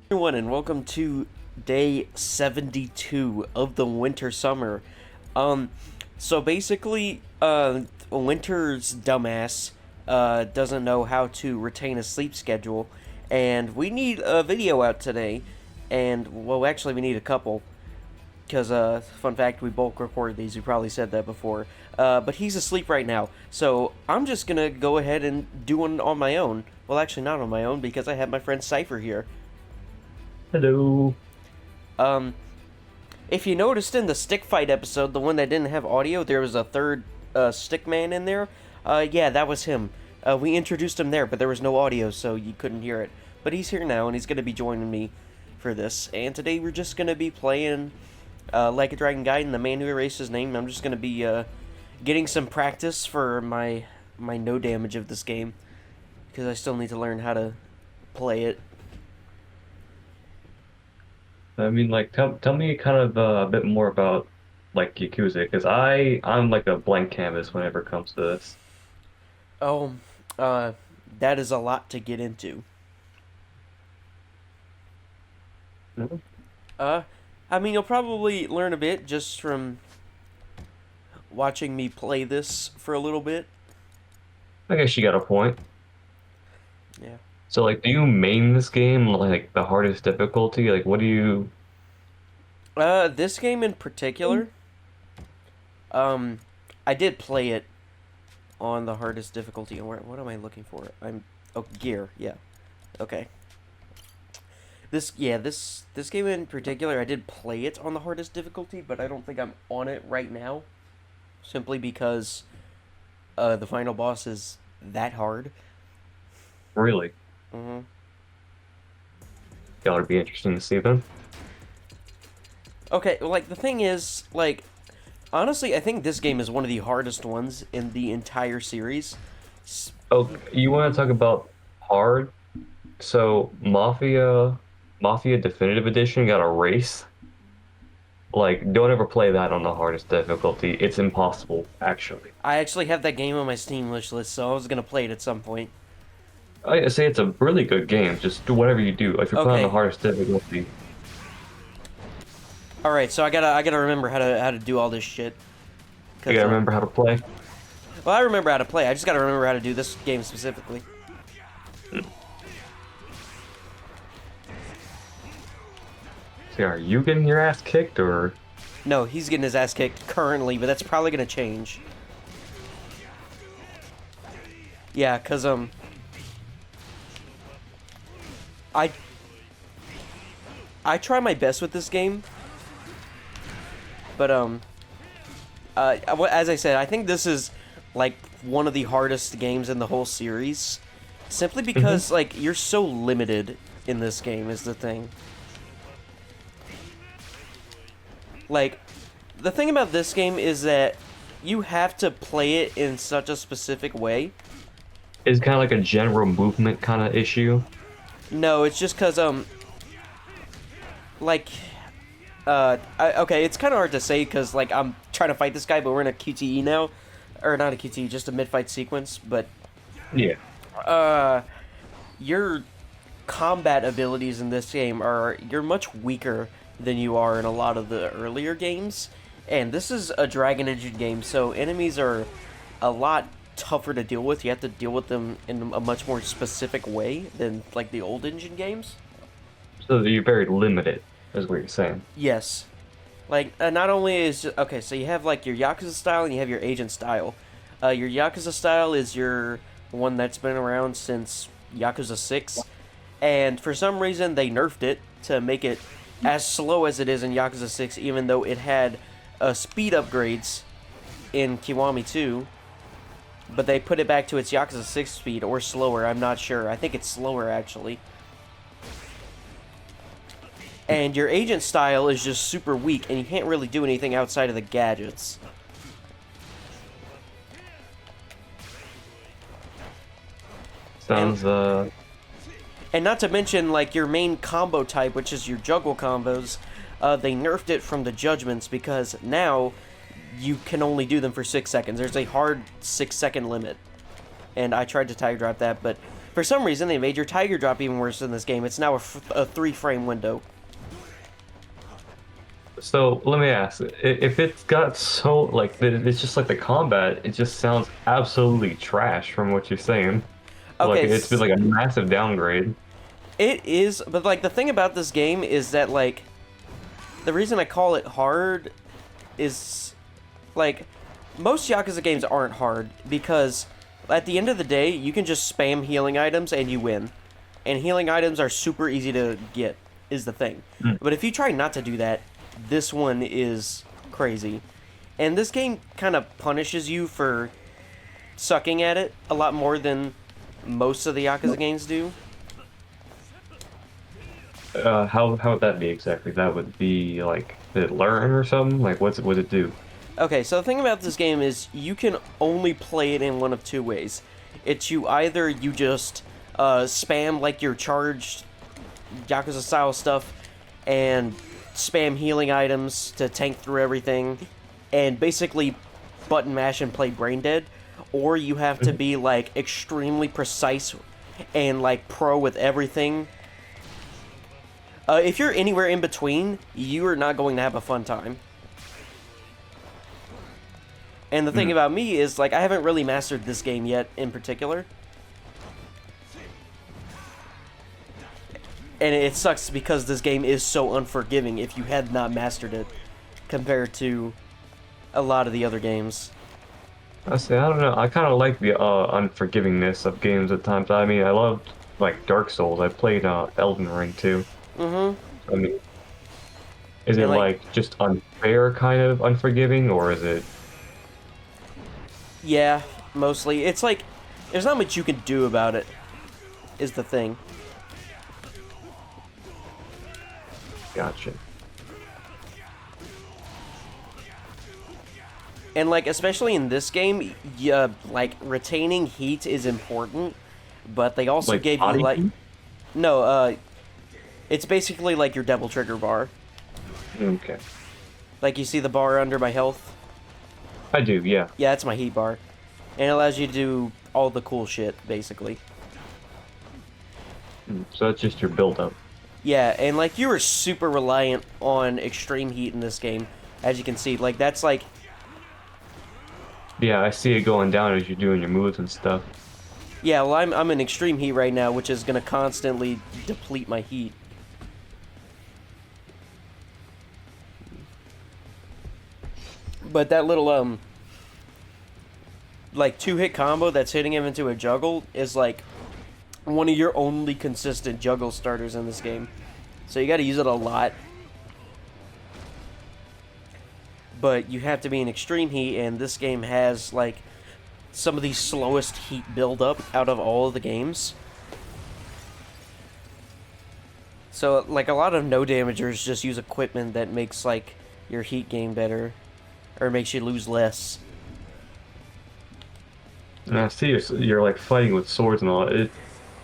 Everyone, and welcome to day 72 of the winter summer. Um, so basically, Winter's dumbass doesn't know how to retain a sleep schedule, and we need a video out today. And well, actually, we need a couple because fun fact, we bulk recorded these. We probably said that before. But he's asleep right now, so I'm just gonna go ahead and do one on my own. Well, actually, not on my own because I have my friend Cypher here. Hello. Um, if you noticed in the stick fight episode, the one that didn't have audio, there was a third stick man in there. Yeah, that was him. We introduced him there, but there was no audio, so you couldn't hear it. But he's here now, and he's going to be joining me for this. And today we're just going to be playing Like a Dragon Guide and the Man Who Erased His Name. I'm just going to be getting some practice for my no damage of this game, because I still need to learn how to play it. Tell me kind of a bit more about like Yakuza, because I'm like a blank canvas whenever it comes to this. Oh, uh, that is a lot to get into. Mhm. Uh, I mean, you'll probably learn a bit just from watching me play this for a little bit. I guess you got a point. Yeah. So like, do you main this game like the hardest difficulty? Like, what do you? This game in particular, um, I did play it on the hardest difficulty. And what am I looking for? Gear. Yeah. Okay. This game in particular, I did play it on the hardest difficulty, but I don't think I'm on it right now, simply because the final boss is that hard. Really? Mm-hmm. That would be interesting to see then. Okay, like, the thing is, like, honestly, I think this game is one of the hardest ones in the entire series. Oh, you want to talk about hard? So Mafia Definitive Edition got a race. Like, don't ever play that on the hardest difficulty. It's impossible, actually. I actually have that game on my Steam wish list, so I was gonna play it at some point. I say it's a really good game. Just do whatever you do. If you're playing on the Okay, hardest difficulty, all right, so I gotta remember how to do all this shit. you Cause gotta remember how to play. well, I remember how to play. I just gotta remember how to do this game specifically. See, are you getting your ass kicked or? No, he's getting his ass kicked currently, but that's probably gonna change. Yeah, cause I I try my best with this game, but as I said, I think this is like one of the hardest games in the whole series, simply Mhm. because like you're so limited in this game is the thing. Like, the thing about this game is that you have to play it in such a specific way. It's kind of like a general movement kind of issue. No, it's just because like okay, it's kind of hard to say because like I'm trying to fight this guy, but we're in a QTE now, or not a QTE, just a mid-fight sequence. But Yeah. uh, your combat abilities in this game you're much weaker than you are in a lot of the earlier games, and this is a Dragon Engine game, so enemies are a lot tougher to deal with. You have to deal with them in a much more specific way than like the old engine games. So you're very limited, is what you're saying. Yes. Like, not only is... Okay, so you have, like, your Yakuza style and you have your Agent style. Your Yakuza style is your one that's been around since Yakuza 6. And for some reason, they nerfed it to make it as slow as it is in Yakuza 6, even though it had speed upgrades in Kiwami 2. But they put it back to its Yakuza 6 speed, or slower, I'm not sure. I think it's slower, actually. And your agent style is just super weak, and you can't really do anything outside of the gadgets. And, Sounds and not to mention, like, your main combo type, which is your juggle combos, they nerfed it from the judgments because now you can only do them for 6 seconds. There's a hard 6-second limit. And I tried to tag drop that, but For some reason, they made your tiger drop even worse in this game. It's now a 3-frame window. So let me ask, if it's got so like it's just like the combat, it just sounds absolutely trash from what you're saying. Like Okay, it's been like a massive downgrade. it is, but like the thing about this game is that like the reason I call it hard is like most Yakuza games aren't hard because at the end of the day, you can just spam healing items and you win. And healing items are super easy to get, is the thing. Mm. But if you try not to do that, this one is crazy. And this game kind of punishes you for sucking at it a lot more than most of the Yakuza games do. How would that be exactly? That would be like did it learn or something? Like what it do? Okay, so the thing about this game is you can only play it in one of two ways. It's either you just spam like your charged Yakuza style stuff and spam healing items to tank through everything and basically button mash and play brain dead, or you have to be like extremely precise and like pro with everything. If you're anywhere in between, you are not going to have a fun time. And the thing about me is, like, I haven't really mastered this game yet, in particular. And it sucks because this game is so unforgiving if you had not mastered it, compared to a lot of the other games. I say I don't know. I kind of like the unforgivingness of games at times. I mean, I loved like Dark Souls. I played Elden Ring too. Mm-hmm. I mean, is it And, like just unfair kind of unforgiving, or is it? yeah, mostly. It's like, there's not much you can do about it, is the thing. Gotcha. And, like, especially in this game, yeah, like, retaining heat is important, but they also Like gave you, body like... heat? No, it's basically like your double trigger bar. Okay. Like, you see the bar under my health? I do, yeah. Yeah, that's my heat bar. And it allows you to do all the cool shit, basically. So that's just your build up. Yeah, and, like, you are super reliant on extreme heat in this game, as you can see. Like, that's, like... Yeah, I see it going down as you're doing your moves and stuff. Yeah, well, I'm in extreme heat right now, which is going to constantly deplete my heat. But that little, like, 2-hit combo that's hitting him into a juggle is, like, one of your only consistent juggle starters in this game. So you gotta use it a lot. But you have to be in extreme heat, and this game has, like, some of the slowest heat buildup out of all of the games. So, like, a lot of no-damagers just use equipment that makes, like, your heat gain better. Or makes you lose less. And I see you're like fighting with swords and all.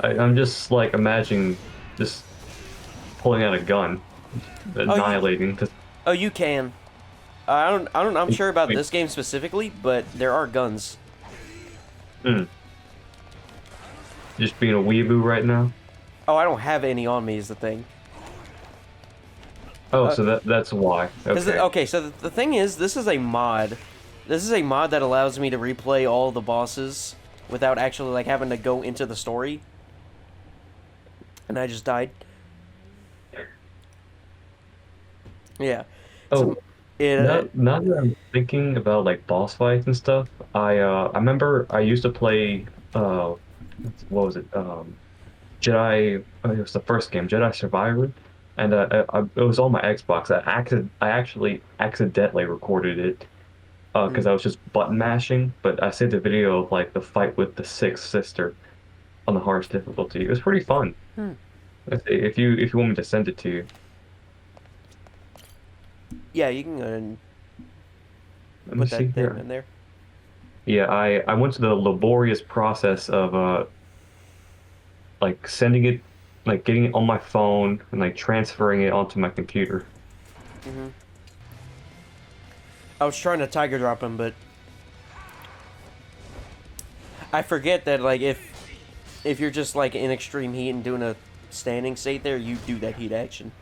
I'm just like imagining just pulling out a gun, annihilating. Oh, you can. I'm sure about Wait. this game specifically, but there are guns. Just being a weeaboo right now. Oh, I don't have any on me is the thing. Oh, so that's why. Okay. Okay, so the thing is, this is a mod. This is a mod that allows me to replay all the bosses without actually, like, having to go into the story. And I just died. Yeah. Oh, So, now that I'm thinking about like boss fights and stuff, I remember I used to play what was it? Jedi. It was the first game, Jedi Survivor, and it was on my Xbox. I actually accidentally recorded it because I was just button mashing, but I saved a video of like the fight with the sixth sister on the hardest difficulty. It was pretty fun. If you want me to send it to you, yeah, you can go ahead and let me put see that there here. in there. Yeah, I went to the laborious process of like sending it, like getting it on my phone and like transferring it onto my computer. I was trying to tiger drop him, but I forget that, like, if If you're just like in extreme heat and doing a standing state there, you do that heat action.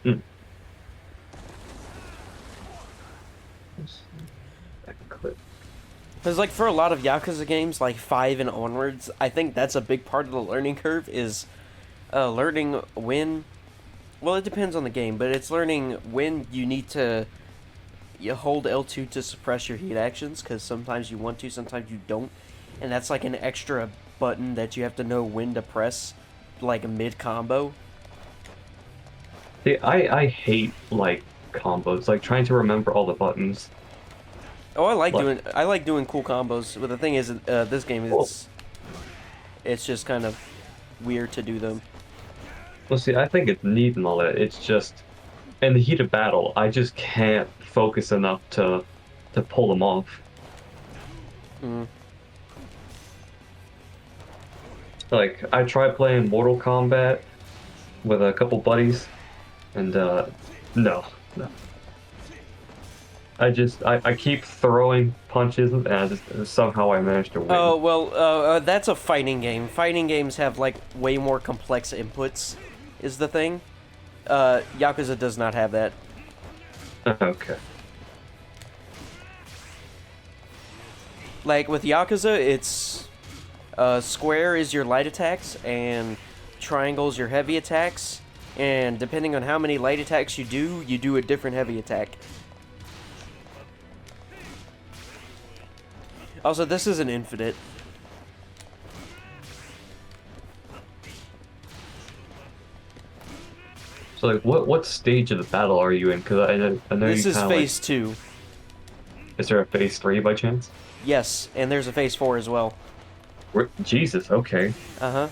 Hmm. Back clip. Because like for a lot of Yakuza games, like 5 and onwards, I think that's a big part of the learning curve is learning when. Well, it depends on the game, but it's learning when you need to you hold L2 to suppress your heat actions, because sometimes you want to, sometimes you don't. And that's like an extra button that you have to know when to press, like mid-combo. See, I hate like combos, like trying to remember all the buttons. Oh, Like, I like doing cool combos, but the thing is, this game, well, it's just kind of weird to do them. well, see, I think it's neat and all that. It's just in the heat of battle, I just can't focus enough to pull them off. Mm. Like, I tried playing Mortal Kombat with a couple buddies, and no, no. I keep throwing punches, and somehow I manage to Oh, win. well, that's a fighting game. Fighting games have, like, way more complex inputs, is the thing. Yakuza does not have that. Okay. Like, with Yakuza, it's, square is your light attacks, and triangle's your heavy attacks, and depending on how many light attacks you do a different heavy attack. Also, this is an infinite. So like, what stage of the battle are you in? Because I know This you is kind of like. phase 2. Is there a phase 3 by chance? Yes, and there's a phase 4 as well. Jesus, okay. Uh-huh.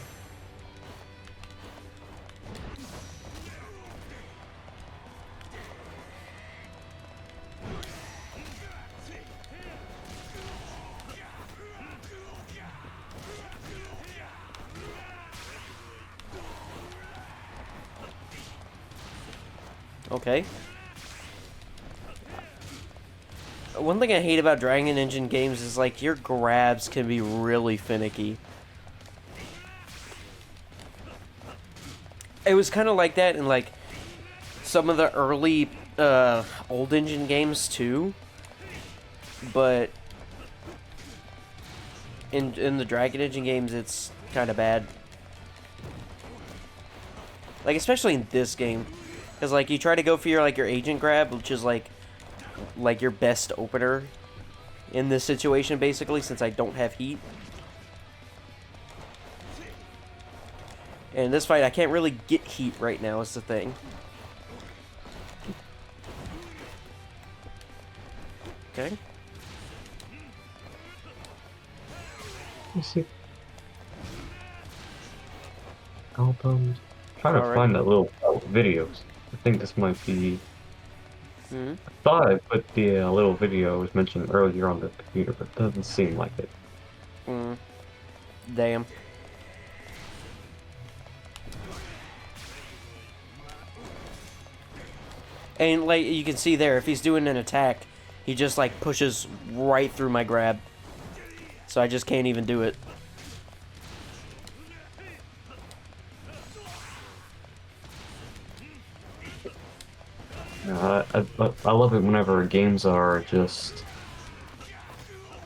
Okay. One thing I hate about Dragon Engine games is, like, your grabs can be really finicky. It was kind of like that in, like, some of the early, old engine games, too. But in the Dragon Engine games, it's kind of bad. Like, especially in this game. Because, like, you try to go for your, like, your agent grab, which is, like your best opener in this situation, basically, since I don't have heat. And in this fight, I can't really get heat right now, is the thing. Okay. Let's see. Albums. Trying to Alright. find that little videos. I think this might be. Mm-hmm. I thought I put the little video was mentioned earlier on the computer, but it doesn't seem like it. Mm. Damn. And, like, you can see there, if he's doing an attack, he just, like, pushes right through my grab. So I just can't even do it. I love it whenever games are just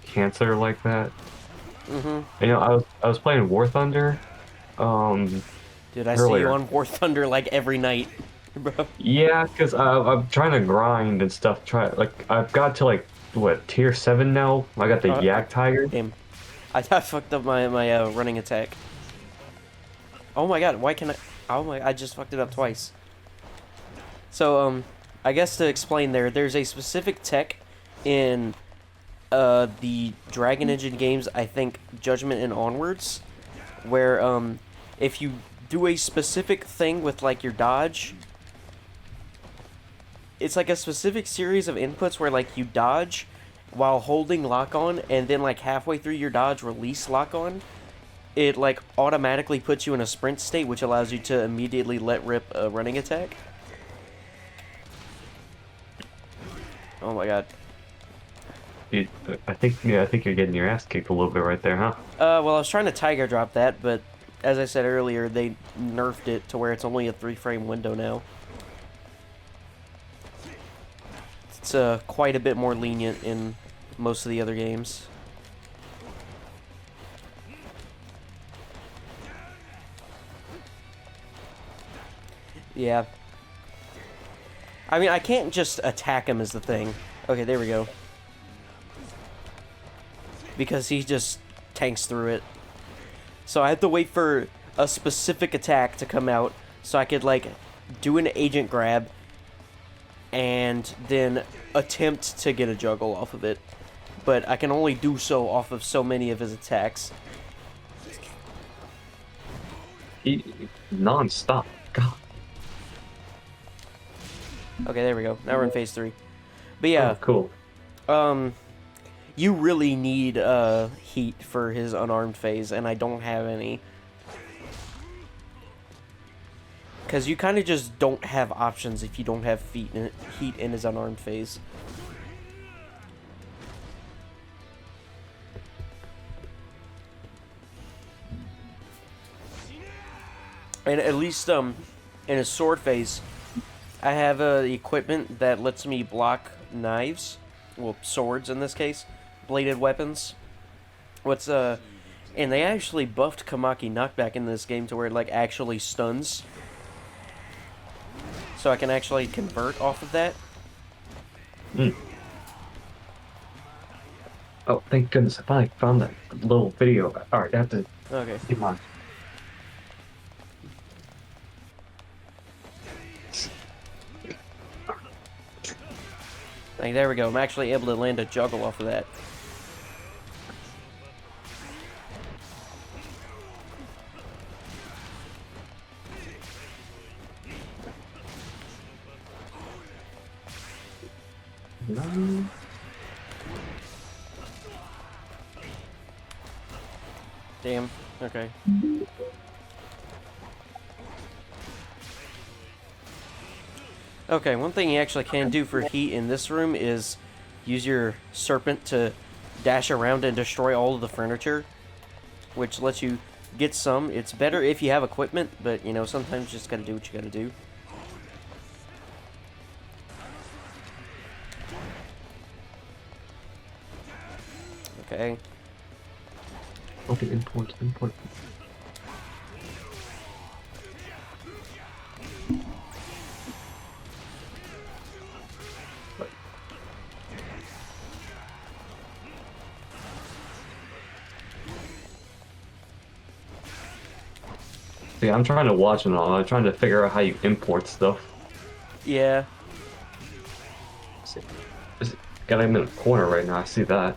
cancer like that. Mm-hmm. You know, I was playing War Thunder, Dude, I see you earlier. on War Thunder, like, every night. Bro. Yeah, because I'm trying to grind and stuff. I've got to like what tier 7 now. I got the Uh, Yak Tiger. Damn. I fucked up my running attack. Oh my god, why can I... Oh my... I just fucked it up twice. So, I guess to explain there's a specific tech in, the Dragon Engine games, I think Judgment and onwards, where, if you do a specific thing with, like, your dodge, it's like a specific series of inputs where, like, you dodge while holding lock on, and then, like, halfway through your dodge, release lock on. It, like, automatically puts you in a sprint state, which allows you to immediately let rip a running attack. Oh my god. You, I think you're getting your ass kicked a little bit right there, huh? Well, I was trying to tiger drop that, but as I said earlier, they nerfed it to where it's only a 3-frame window now. It's quite a bit more lenient in most of the other games. Yeah. I mean, I can't just attack him is the thing. Okay, there we go. Because he just tanks through it. So I have to wait for a specific attack to come out so I could, like, do an agent grab and then attempt to get a juggle off of it. But I can only do so off of so many of his attacks. Non-stop. God. Okay, there we go. Now we're in phase 3. But Oh, yeah, cool. you really need heat for his unarmed phase, and I don't have any. Because you kind of just don't have options if you don't have heat in his unarmed phase. And at least in his sword phase, I have equipment that lets me block knives, well, swords in this case, bladed weapons. And they actually buffed Kamaki knockback in this game to where it like actually stuns. So I can actually convert off of that. Mm. Oh, thank goodness! I finally found that little video. All right, I have to. Okay. Come on. Like, there we go. I'm actually able to land a juggle off of that. No. Damn. Okay. Okay, one thing you actually can do for heat in this room is use your serpent to dash around and destroy all of the furniture, which lets you get some. It's better if you have equipment, but, you know, sometimes you just gotta do what you gotta do. Okay. Okay, import. See, I'm trying to watch it all. I'm trying to figure out how you import stuff. Yeah. See, got him in a corner right now. I see that.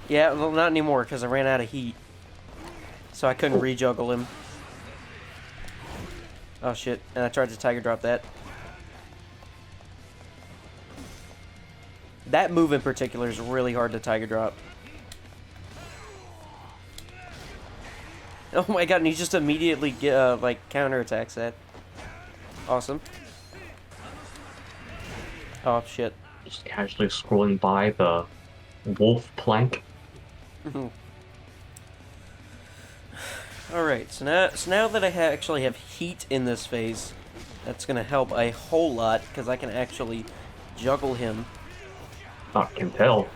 Yeah, well, not anymore, because I ran out of heat. So I couldn't Oh. rejuggle him. Oh, shit. And I tried to tiger drop that. That move in particular is really hard to tiger drop. Oh my god, and he just immediately like counterattacks that. Awesome. Oh shit. Just casually scrolling by the wolf plank. Alright, so now that I actually have heat in this phase, that's gonna help a whole lot, because I can actually juggle him. I can tell.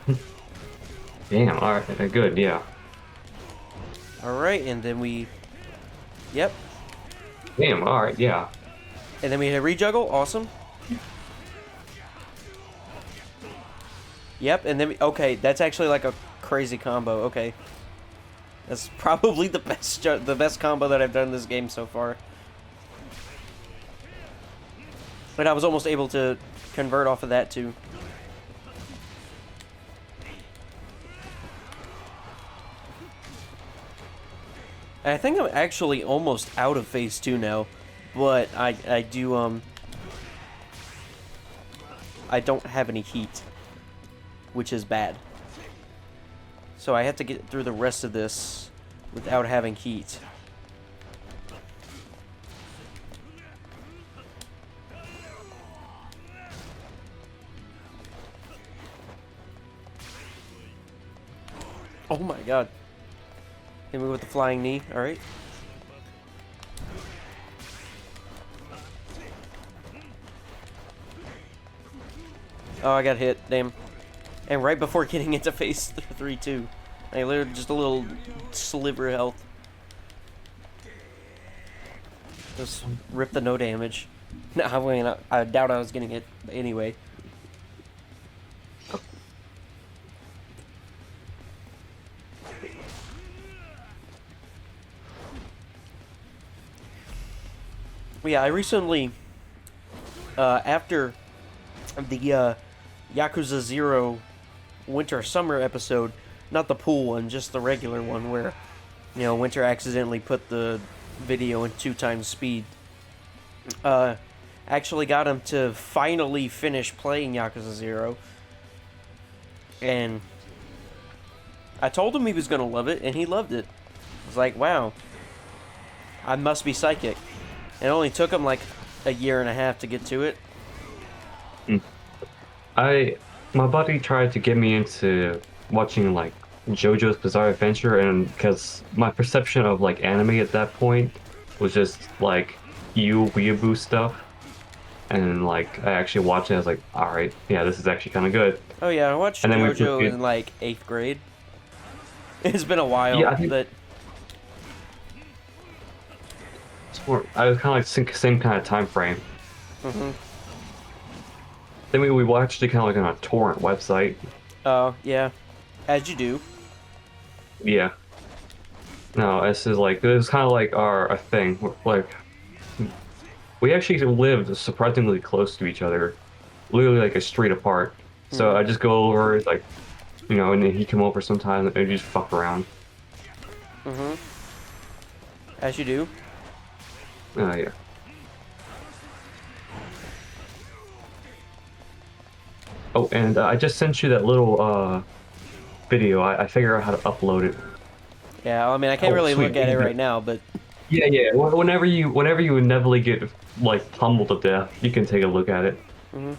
Damn, alright, good, yeah. Alright, and then we... Yep. Damn, alright, yeah. And then we hit rejuggle, awesome. Yep, and then we... Okay, that's actually like a crazy combo, okay. That's probably the best combo that I've done in this game so far. But I was almost able to convert off of that too. I think I'm actually almost out of phase 2 now, but I don't have any heat, which is bad. So I have to get through the rest of this without having heat. Oh my god. Hit me with the flying knee. Alright. Oh, I got hit. Damn. And right before getting into phase 3 too. I literally just a little sliver of health. Just rip the no damage. No, I mean, I doubt I was getting hit anyway. Yeah, I recently, after the Yakuza 0 Winter Summer episode, not the pool one, just the regular one where, Winter accidentally put the video in 2 times speed. Actually got him to finally finish playing Yakuza 0. And I told him he was gonna love it, and he loved it. I was like, wow, I must be psychic. It only took him like a year and a half to get to it. My buddy tried to get me into watching like JoJo's Bizarre Adventure, and because my perception of like anime at that point was just like weeaboo stuff, and like I actually watched it, I was like, all right, yeah, this is actually kind of good. Oh yeah, I watched And then JoJo in like 8th grade. It's been a while, yeah, I think but I was kind of like same kind of time frame. mm-hmm. Then we watched it kind of like on a torrent website. Oh yeah, as you do. Yeah. No, this is like, this is kind of like a thing. Like, we actually lived surprisingly close to each other, literally like a street apart. So I just go over, like, and then he come over sometimes and we just fuck around. Mm-hmm. As you do. Yeah. Oh, and I just sent you that little video. I figured out how to upload it. Yeah, I mean, I can't really sweet. look at it right now, but Yeah. Whenever you inevitably get like pummeled to death, you can take a look at it. mm-hmm.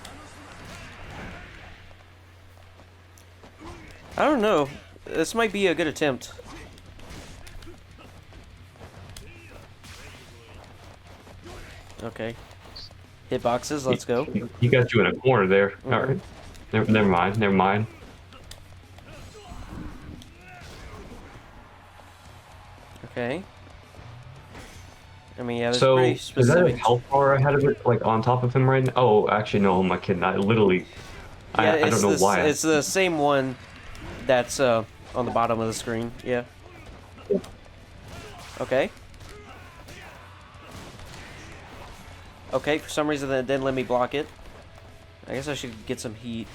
I don't know. This might be a good attempt. Okay. Hitboxes, let's go. He got you in a corner there. Mm-hmm. All right. Never mind. Never mind. Okay. I mean, yeah, that's So, pretty is that a specific. health bar ahead of it, like on top of him right now? Oh, actually, no, I'm kidding. I literally, Yeah, I don't know why. It's the same one that's on the bottom of the screen. Yeah. Okay. Okay, for some reason that didn't let me block it. I guess I should get some heat.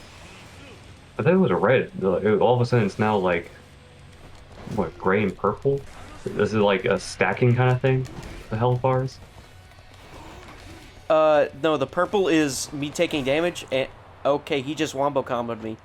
I thought it was a red. All of a sudden, it's now like, what, gray and purple? This is like a stacking kind of thing, the health bars? No, the purple is me taking damage, and okay, he just wombo comboed me.